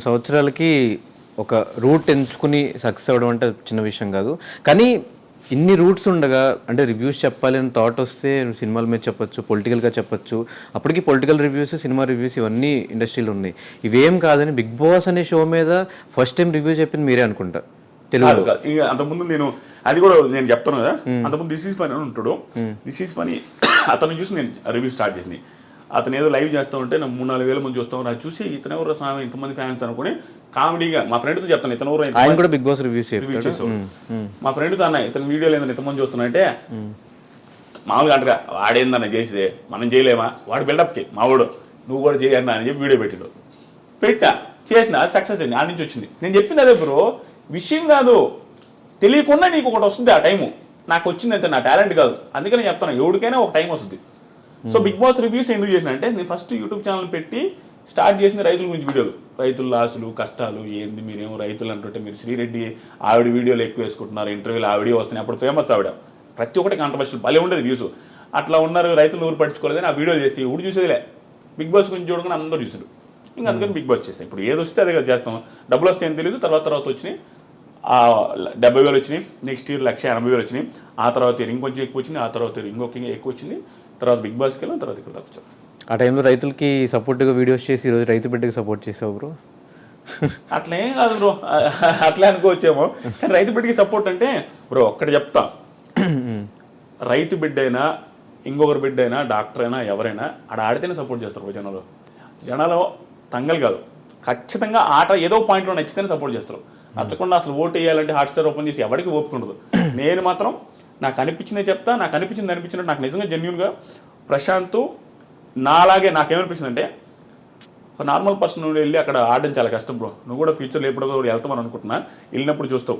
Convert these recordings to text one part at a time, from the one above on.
2 సంవత్సరాలకి ఒక రూట్ ఎంచుకుని సక్సెస్ అవ్వడం అంటే చిన్న విషయం కాదు. కానీ ఇన్ని రూట్స్ ఉండగా అంటే రివ్యూస్ చెప్పాలి అని థాట్ వస్తే సినిమాల మీద చెప్పొచ్చు, పొలిటికల్గా చెప్పొచ్చు. అప్పటికి పొలిటికల్ రివ్యూస్, సినిమా రివ్యూస్ ఇవన్నీ ఇండస్ట్రీలో ఉన్నాయి. ఇవేం కాదని బిగ్ బాస్ అనే షో మీద ఫస్ట్ టైం రివ్యూ చెప్పింది మీరే అనుకుంటా తెలుగు. అంతకుముందు నేను అది కూడా నేను చెప్తాను కదా, అంతకుముందు దిస్ ఈజ్ ఫనీ అని ఉంటాడు. దిస్ ఈజ్ ఫనీ అతను చూసి నేను రివ్యూ స్టార్ట్ చేసింది. అతను ఏదో లైవ్ చేస్తూ ఉంటే నాకు 3-4 వేల మంది చూస్తాం, అది చూసి ఇతను ఎవరు స్వామి ఇంతమంది ఫ్యాన్స్ అనుకుని కామెడీగా మా ఫ్రెండ్తో చెప్తాను, ఇతను ఎవరు ఆయన కూడా బిగ్ బాస్ రివ్యూ చేసేవాడు. మా ఫ్రెండ్తో అన్న ఇతను వీడియోలు ఏందని ఇంతమంది చూస్తున్నాయంటే మామూలుగా అంటగా వాడేందన్న చేసేదే మనం చేయలేమా, వాడు బిల్డప్కి మావాడు నువ్వు కూడా చేయన్నా అని చెప్పి వీడియో పెట్టా చేసిన అది సక్సెస్ అయింది. ఆ నుంచి వచ్చింది. నేను చెప్పింది అదే బ్రో, విషయం కాదు, తెలియకుండా నీకు ఒకటి వస్తుంది. ఆ టైము నాకు వచ్చింది అయితే నా టాలెంట్ కాదు. అందుకని చెప్తాను ఎవరికైనా ఒక టైం వస్తుంది. సో బిగ్ బాస్ రివ్యూస్ ఎందుకు చేసిన అంటే నేను ఫస్ట్ యూట్యూబ్ ఛానల్ పెట్టి స్టార్ట్ చేసిన రైతుల గురించి వీడియోలు, రైతుల లాసులు కష్టాలు ఏంది, మీరేమో రైతులు అంటుంటే మీరు శ్రీరెడ్డి ఆవిడ వీడియోలు ఎక్కువ వేసుకుంటున్నారు, ఇంటర్వ్యూలు ఆవిడే వస్తున్నాయి, అప్పుడు ఫేమస్ ఆవిడ, ప్రతి ఒక్కటి కాంట్రవర్షియల్ భలే ఉండేది వ్యూస్. అట్లా ఉన్నారు రైతులు ఊరు పట్టించుకోలేదని ఆ వీడియోలు చేస్తే ఊరు చూసేదిలే, బిగ్ బాస్ గురించి చూడకుండా అందరూ చూసారు. ఇంకా అందుకని బిగ్ బాస్ చేస్తాం. ఇప్పుడు ఏది వస్తే అదే చేస్తాం, డబ్బులు వస్తే ఏం తెలియదు. తర్వాత వచ్చినాయి 70,000 వచ్చినాయి, నెక్స్ట్ ఇయర్ 1,80,000 వచ్చినాయి, ఆ తర్వాత ఇంకొంచెం ఎక్కువ వచ్చింది, ఆ తర్వాత ఇంకొక ఎక్కువ వచ్చింది, తర్వాత బిగ్ బాస్కి వెళ్ళాం, తర్వాత ఇక్కడ దాకా వచ్చాం. ఆ టైంలో రైతులకి సపోర్ట్గా వీడియోస్ చేసి ఈరోజు రైతు బిడ్డకి సపోర్ట్ చేసావు బ్రో. అట్లేం కాదు బ్రో, అట్లే అనుకోవచ్చేమో. కానీ రైతు బిడ్డకి సపోర్ట్ అంటే బ్రో ఒక్కటి చెప్తా, రైతు బిడ్డ అయినా ఇంకొకరి బిడ్డ అయినా డాక్టర్ అయినా ఎవరైనా ఆడితేనే సపోర్ట్ చేస్తారు జనాలు తంగలు కాదు, ఖచ్చితంగా ఆట ఏదో పాయింట్లో నచ్చితేనే సపోర్ట్ చేస్తారు. నచ్చకుండా అసలు ఓటు వేయాలంటే హాట్స్టార్ ఓపెన్ చేసి ఎవరికి ఓపుకుండదు. నేను మాత్రం నాకు అనిపించిందే చెప్తా, నాకు అనిపించినట్టు నాకు నిజంగా జెన్యూన్గా ప్రశాంత్ నాలాగే నాకేమనిపించిందంటే ఒక నార్మల్ పర్సన్ నుండి వెళ్ళి అక్కడ ఆడడం చాలా కష్టం బ్రో. నువ్వు కూడా ఫ్యూచర్లో ఎప్పుడో కూడా వెళ్తామని అనుకుంటున్నా, వెళ్ళినప్పుడు చూస్తావు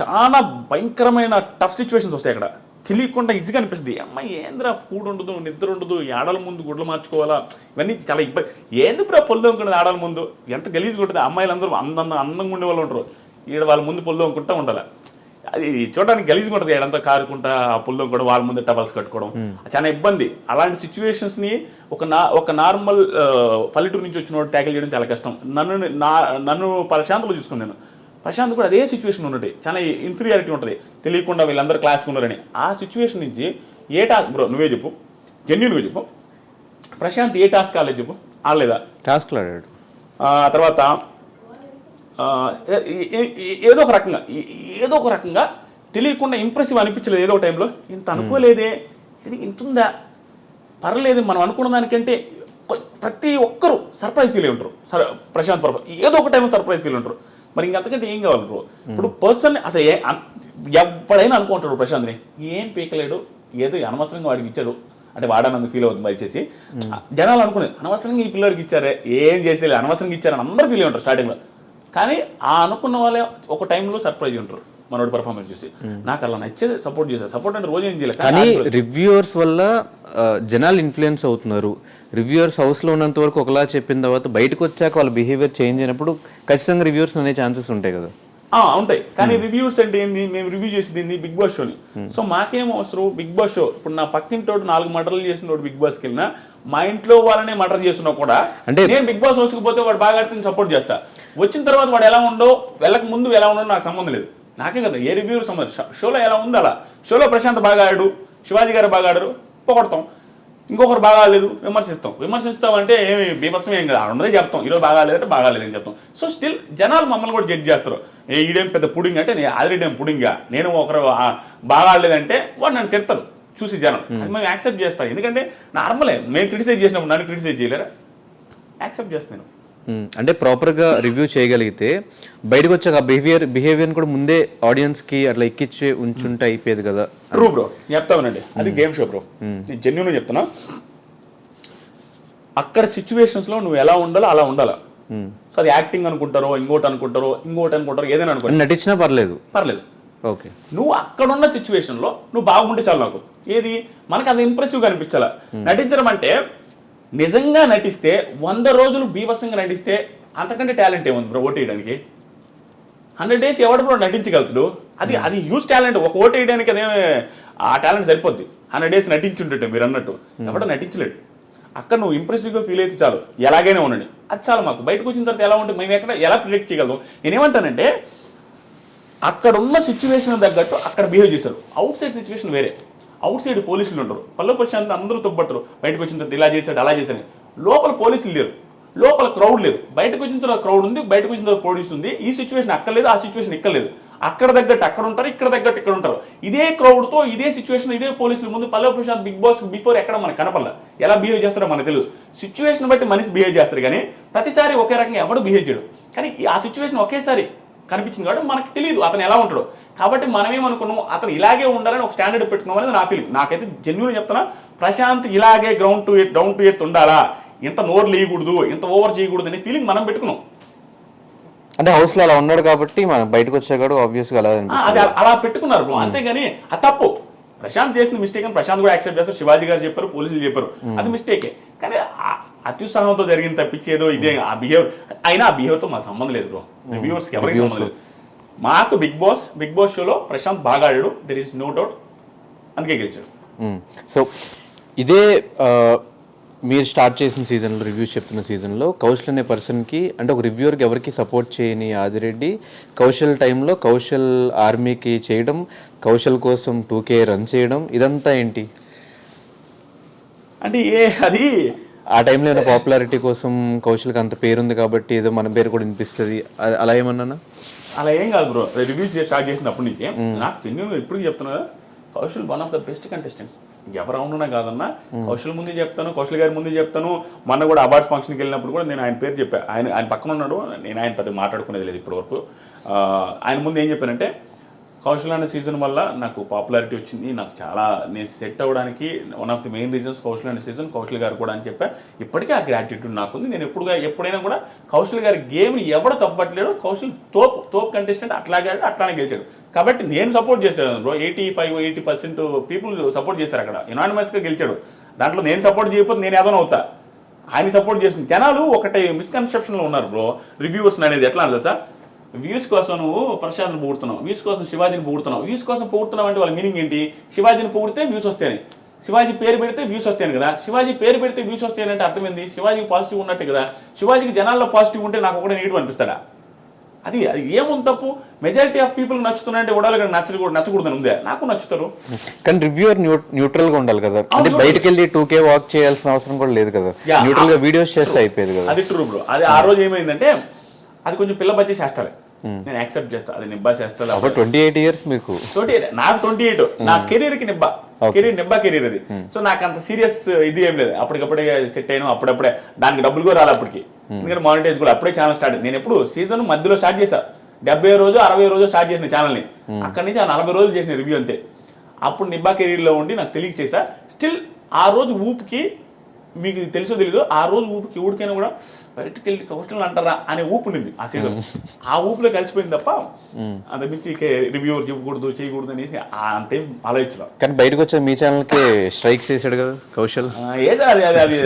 చాలా భయంకరమైన టఫ్ సిచ్యువేషన్స్ వస్తాయి అక్కడ. తెలియకుండా ఈజీగా అనిపిస్తుంది, అమ్మాయి ఏంద్రా ఫుడ్ ఉండదు, నిద్ర ఉండదు, ఆడల ముందు గుడ్లు మార్చుకోవాలా, ఇవన్నీ చాలా ఇబ్బంది. ఏంది బ్రో పొల్లు అనుకున్నది ఆడల ముందు, ఎంత గలీజ్గా ఉంటుంది. అమ్మాయిలు అందరూ అందంగా ఉండే వాళ్ళు ఉంటారు, ఈడ వాళ్ళ ముందు పొల్లు అనుకుంటా ఉండాలి. అది చూడడానికి గలీజ్గా ఉంటుంది, ఏడంతా కారుకుంటా ఆ పుల్లం కూడా వాళ్ళ ముందు టవల్స్ కట్టుకోవడం చాలా ఇబ్బంది. అలాంటి సిచ్యువేషన్స్ని ఒక నార్మల్ పల్లెటూరు నుంచి వచ్చిన ట్యాకిల్ చేయడం చాలా కష్టం. నన్ను ప్రశాంత్లో చూసుకున్నాను. నేను ప్రశాంత్ కూడా అదే సిచ్యువేషన్ ఉన్నది, చాలా ఇన్ఫీరియారిటీ ఉంటుంది, తెలియకుండా వీళ్ళందరూ క్లాస్కి ఉన్నారని. ఆ సిచ్యువేషన్ నుంచి ఏ టాస్క్ బ్రో నువ్వే చెప్పు, జెన్యూన్గా చెప్పు, ప్రశాంత్ ఏ టాస్క్ ఆడలేదు చెప్పు, ఆడలేదా? టాస్క్లు ఆడాడు. తర్వాత ఏదో ఒక రకంగా తెలియకుండా ఇంప్రెసివ్ అనిపించలేదు. ఏదో టైంలో ఇంత అనుకోలేదే, ఇది ఇంతుందా, పర్లేదు మనం అనుకున్న దానికంటే ప్రతి ఒక్కరు సర్ప్రైజ్ ఫీల్ అయి ఉంటారు. ప్రశాంత్ ఏదో ఒక టైంలో సర్ప్రైజ్ ఫీల్ ఉంటారు. మరి ఇంకంతకంటే ఏం కావాలి బ్రో? ఇప్పుడు పర్సన్ అసలు ఎవడైనా అనుకుంటాడు ప్రశాంత్ని ఏం పీకలేడు, ఏదో అనవసరంగా వాడికి ఇచ్చాడు అంటే వాడనందుకు ఫీల్ అవుతుంది వచ్చేసి. జనాలు అనుకునేది అనవసరంగా ఈ పిల్లడికి ఇచ్చారే, ఏం చేసేది అనవసరంగా ఇచ్చారని అందరూ ఫీల్ అయి ఉంటారు స్టార్టింగ్లో. కానీ ఆ అనుకున్న వాళ్ళే ఒక టైంలో సర్ప్రైజ్ ఉంటారు మనోడి పర్ఫార్మెన్స్ చూసి. నాకు అలా నచ్చేది సపోర్ట్ చేశారు. సపోర్ట్ అంటే రోజు ఏం చేయలేదు, కానీ రివ్యూవర్స్ వల్ల జనాలు ఇన్ఫ్లుయెన్స్ అవుతున్నారు. రివ్యూవర్స్ హౌస్లో ఉన్నంత వరకు ఒకలా చెప్పిన తర్వాత బయటకు వచ్చాక వాళ్ళ బిహేవియర్ చేంజ్ అయినప్పుడు ఖచ్చితంగా రివ్యూవర్స్ అనే ఛాన్సెస్ ఉంటాయి కదా. ఉంటాయి. కానీ రివ్యూస్ అంటే ఏంది, మేము రివ్యూ చేసింది బిగ్ బాస్ షోని. సో మాకేం అవసరం బిగ్ బాస్ షో. ఇప్పుడు నా పక్కింటోడు 4 మర్డర్లు చేసిన బిగ్ బాస్కి వెళ్ళినా, మా ఇంట్లో వాళ్ళనే మర్డర్ చేస్తున్నా కూడా అంటే నేను బిగ్ బాస్ హౌస్కి పోతే వాడు బాగా ఆడితే సపోర్ట్ చేస్తా. వచ్చిన తర్వాత వాడు ఎలా ఉండో, వెళ్ళక ముందు ఎలా ఉండో నాకు సంబంధం లేదు, నాకే కదా ఏ రివ్యూర్ సంబంధం. షోలో ఎలా ఉంది అలా. షోలో ప్రశాంత్ బాగా ఆడాడు, శివాజీ గారు బాగా ఆడారు, పొగడతాం. ఇంకొకరు బాగా ఆడలేదు విమర్శిస్తాం అంటే ఏమి బీభత్సం ఏం కదా, ఉన్నదే చెప్తాం. ఈరోజు బాగా లేదంటే బాగా లేదని చెప్తాం. సో స్టిల్ జనాలు మమ్మల్ని కూడా జడ్జ్ చేస్తారు. ఈడేం పెద్ద పుడింగ్ అంటే నేను ఆల్రెడీ ఏం పుడింగా, నేను ఒకరు బాగా ఆడలేదంటే వాడు నన్ను తిడతారు చూసి జనం. అది మేము యాక్సెప్ట్ చేస్తాం, ఎందుకంటే నార్మలే. మేము క్రిటిసైజ్ చేసినప్పుడు నన్ను క్రిటిసైజ్ చేయలేరా, యాక్సెప్ట్ చేస్తాను. అంటే ప్రాపర్గా రివ్యూ చేయగలిగితే బయటకు వచ్చాక బిహేవియర్ కూడా ముందే ఆడియన్స్కి అట్లా ఎక్కించి ఉంచుంటే అయిపోయేది కదా. ట్రూ బ్రో, చెప్తామనండి, అది గేమ్ షో బ్రో. నేను జెన్యూన్గా చెప్తున్నా, అక్కడ సిచ్యువేషన్స్లో నువ్వు ఎలా ఉండాలో అలా ఉండాలా. సో అది యాక్టింగ్ అనుకుంటారో, ఇంకోటి అనుకుంటారో, ఏదైనా అనుకుంటారు, నటించినా పర్లేదు. ఓకే, నువ్వు అక్కడున్న సిచ్యువేషన్లో నువ్వు బాగుంటే చాలు. నాకు ఏది మనకు అది ఇంప్రెసివ్గా అనిపించాలా. నటించడం అంటే నిజంగా నటిస్తే 100 రోజులు బీభత్సంగా నటిస్తే అంతకంటే టాలెంట్ ఏముంది బ్రో ఓటు వేయడానికి. 100 days ఎవడు బ్రో నటించగలుగుతాడు, అది హ్యూజ్ టాలెంట్. ఒక ఓటు వేయడానికి అదే ఆ టాలెంట్ సరిపోద్ది. 100 days నటించుంటే మీరు అన్నట్టు ఎవడో నటించలేడు. అక్కడ నువ్వు ఇంప్రెసివ్గా ఫీల్ అయితే చాలు, ఎలాగైనా ఉండండి. అది చాలా మాకు. బయటకు వచ్చిన తర్వాత ఎలా ఉంటుంది మేము ఎలా ప్రిడిక్ట్ చేయగలం? నేనేమంటానంటే అక్కడ ఉన్న సిచ్యువేషన్ తగ్గట్టు అక్కడ బిహేవ్ చేశారు. అవుట్ సైడ్ సిచ్యువేషన్ వేరే. అవుట్ సైడ్ పోలీసులు ఉంటారు, పల్లె ప్రశాంత్ అందరూ తొబ్బడతారు, బయటకు వచ్చిన తర్వాత ఇలా చేశాడు అలా చేశాడు. లోపల పోలీసులు లేరు, లోపల క్రౌడ్ లేదు. బయటకు వచ్చిన తర్వాత క్రౌడ్ ఉంది, బయటకు వచ్చిన తర్వాత పోలీసు ఉంది. ఈ సిచ్యువేషన్ అక్కడ లేదు, ఆ సిచ్యువేషన్ ఇక్కడ లేదు. అక్కడ తగ్గట్టు అక్కడ ఉంటారు, ఇక్కడ తగ్గట్టు ఇక్కడ ఉంటారు. ఇదే క్రౌడ్తో ఇదే సిచ్యువేషన్ ఇదే పోలీసుల ముందు పల్లె ప్రశాంత్ బిగ్ బాస్ బిఫోర్ ఎక్కడ మనకు కనపడలా. ఎలా బిహేవ్ చేస్తారో మనకు తెలియదు. సిచ్యువేషన్ బట్టి మనిషి బిహేవ్ చేస్తారు కానీ ప్రతిసారి ఒకే రకంగా ఎవడు బిహేవ్ చేయడు. కానీ ఆ సిచ్యువేషన్ ఒకేసారి కనిపించింది కాబట్టి మనకు తెలియదు అతను ఎలా ఉంటాడో. కాబట్టి మనమేమనుకున్నాం అతను ఇలాగే ఉండాలని ఒక స్టాండర్డ్ పెట్టుకున్నాం అనేది నా ఫీలింగ్. నాకైతే జెన్యూన్ చెప్తున్నా, ప్రశాంత్ ఇలాగే డౌన్ టు ఎర్త్ ఉండాలా, ఇంత నోరు లేయకూడదు, ఇంత ఓవర్ చేయకూడదు అనే ఫీలింగ్ మనం పెట్టుకున్నాం. అంటే హౌస్ లో అలా ఉన్నాడు కాబట్టి మనం బయటకు వచ్చాడు ఆబ్వియస్గా అలా అది అలా పెట్టుకున్నారు బ్రో. అంతేగాని అది తప్పు. ప్రశాంత్ చేసిన మిస్టేక్ అని ప్రశాంత్ కూడా యాక్సెప్ట్ చేస్తారు, శివాజీ గారు చెప్పారు, పోలీసులు చెప్పారు, అది మిస్టేకే. కానీ అత్యుత్సాహంతో జరిగిన తప్పించి ఏదో ఇదే ఆ బిహేవియర్ అయినా ఆ బిహేవియర్తో మాకు సంబంధం లేదు బ్రో. రివ్యూవర్స్కి ఎవరికి సంబంధం లేదు. మాకు బిగ్ బాస్ షోలో ప్రశాంత్ బాగా ఆడాడు, దెర్ ఈస్ నో డౌట్, అందుకే గెలిచాడు. సో ఇదే మీరు స్టార్ట్ చేసిన సీజన్లో రివ్యూస్ చెప్తున్న సీజన్లో కౌశల్ అనే పర్సన్కి అంటే ఒక రివ్యూవర్కి ఎవరికి సపోర్ట్ చేయని ఆదిరెడ్డి కౌశల్ టైంలో కౌశల్ ఆర్మీకి చేయడం, కౌశల్ కోసం 2K రన్ చేయడం, ఇదంతా ఏంటి అంటే అది ఆ టైంలో ఏమైనా పాపులారిటీ కోసం కౌశల్కి అంత పేరుంది కాబట్టి ఏదో మన పేరు కూడా వినిపిస్తుంది అలా ఏమన్నా? అలా ఏం కాదు బ్రో. రివ్యూస్ స్టార్ట్ చేసినప్పటి నుంచి నాకు జెన్యూన్గా ఇప్పటికీ చెప్తున్నా, Kaushal one of the best contestants. ఎవరు అవునున్నా కాదన్నా కౌశల్ ముందే చెప్తాను, కౌశల్ గారి ముందే చెప్తాను. మొన్న కూడా అవార్డ్స్ ఫంక్షన్కి వెళ్ళినప్పుడు కూడా నేను ఆయన పేరు చెప్పాను. ఆయన పక్కన ఉన్నాడు, నేను ఆయన పెద్ద మాట్లాడుకునేది లేదు ఇప్పటివరకు. ఆయన ముందు ఏం చెప్పానంటే కౌశల్ అనే సీజన్ వల్ల నాకు పాపులారిటీ వచ్చింది, నాకు చాలా నేను సెట్ అవ్వడానికి one of the main reasons Kaushal అనే సీజన్, కౌశల్ గారు కూడా అని చెప్పా. ఇప్పటికీ ఆ గ్రాటిట్యూడ్ నాకుంది. నేను ఎప్పుడైనా కూడా కౌశల్ గారి గేమ్ని ఎవడు తప్పట్లేడు. కౌశల్ తోపు కంటెస్టెంట్, అట్లానే గెలిచాడు. కాబట్టి నేను సపోర్ట్ చేస్తాను బ్రో. 85-80% పీపుల్ సపోర్ట్ చేశారు అక్కడ, యునానిమస్గా గెలిచాడు. దాంట్లో నేను సపోర్ట్ చేయకపోతే నేను ఏదైనా అవుతా. ఆయన సపోర్ట్ చేస్తుంది. జనాలు ఒకటి మిస్కన్సెప్షన్లో ఉన్నారు బ్రో. రివ్యూవర్స్ అనేది ఎట్లా అంటే తెలుసా, వ్యూస్ కోసం నువ్వు ప్రశాంత్ని పొగుడుతున్నావు, వ్యూస్ కోసం శివాజీని పొగుడుతున్నావు. వ్యూస్ కోసం పొగుడుతున్నావు అంటే వాళ్ళ మీనింగ్ ఏంటి? శివాజీని పొగిడితే వ్యూస్ వస్తాయని, శివాజీ పేరు పెడితే వ్యూస్ వస్తాయని కదా. శివాజీ పేరు పెడితే వ్యూస్ వస్తాయని అర్థమైంది శివాజీకి పాజిటివ్ ఉన్నట్టే కదా. శివాజీకి జనాల్లో పాజిటివ్ ఉంటే నాకు ఒకటే నెగిటివ్ అనిపిస్తాడా? అది ఏముంది తప్పు? మెజారిటీ ఆఫ్ పీపుల్ నచ్చుతున్నాయంటే ఉడాలి నచ్చకూడదని ఉందే. నాకు నచ్చుతారు. కానీ రివ్యూవర్ న్యూట్రల్ గా ఉండాలి కదా. అంటే బయటకు వెళ్ళి 2K వాక్ చేయాల్సిన అవసరం కూడా లేదు కదా. న్యూట్రల్ గా వీడియోస్ చేస్తే అయిపోయేది కదా. అది ట్రూ బ్రో. అది ఆ రోజు ఏమైందంటే అది కొంచెం పిల్ల బచ్చే చేస్తాలే, నేను యాక్సెప్ట్ చేస్తా. అది నిబ్బా చేస్తా. 28 years మీకు? 28. నాకు 28. నా కెరీర్కి నిబ్బా కెరీర్ అది. సో నాకు అంత సీరియస్ ఇది ఏం లేదు. అప్పటికప్పుడే సెట్ అయినా, అప్పుడప్పుడే దానికి డబ్బులు కూడా రాలి అప్పటికి. ఎందుకంటే మానిటైజ్ కూడా అప్పుడే ఛానల్ స్టార్ట్. నేను ఎప్పుడు సీజన్ మధ్యలో స్టార్ట్ చేశా, 70 రోజు 60 రోజు స్టార్ట్ చేసిన ఛానల్ని. అక్కడి నుంచి 40 రోజులు చేసిన రివ్యూ అంతే. అప్పుడు నిబ్బా కెరీర్లో ఉండి నాకు తెలియక చేశా. స్టిల్ ఆ రోజు ఊపుకి, మీకు తెలుసో తెలీదు, ఆ రోజు ఊపికి ఊడికైనా కూడా బయటకు వెళ్ళి కౌశల్ అంటారా అనే ఊపు ఉండింది ఆ సీజన్. ఆ ఊపులో కలిసిపోయింది తప్ప అంత మించి రివ్యూవర్ చెప్పకూడదు చేయకూడదు అనేసి అంతేం ఆలోచించలేదు. కానీ బయటకు వచ్చే మీ ఛానల్కి స్ట్రైక్స్ చేశాడు కదా కౌశల్. ఏదో అది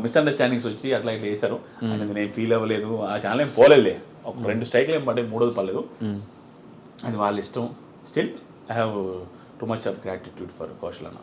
మిస్అండర్స్టాండింగ్స్ వచ్చి అట్లా ఇట్లా వేశారు. అనేది నేను ఫీల్ అవ్వలేదు. ఆ ఛానల్ ఏం పోలేదులే. ఒక 2 స్ట్రైక్లు ఏం పడ్డాయి, 3ది పర్లేదు. అది వాళ్ళ ఇష్టం. Still I have too much of gratitude for Kaushal అన్న.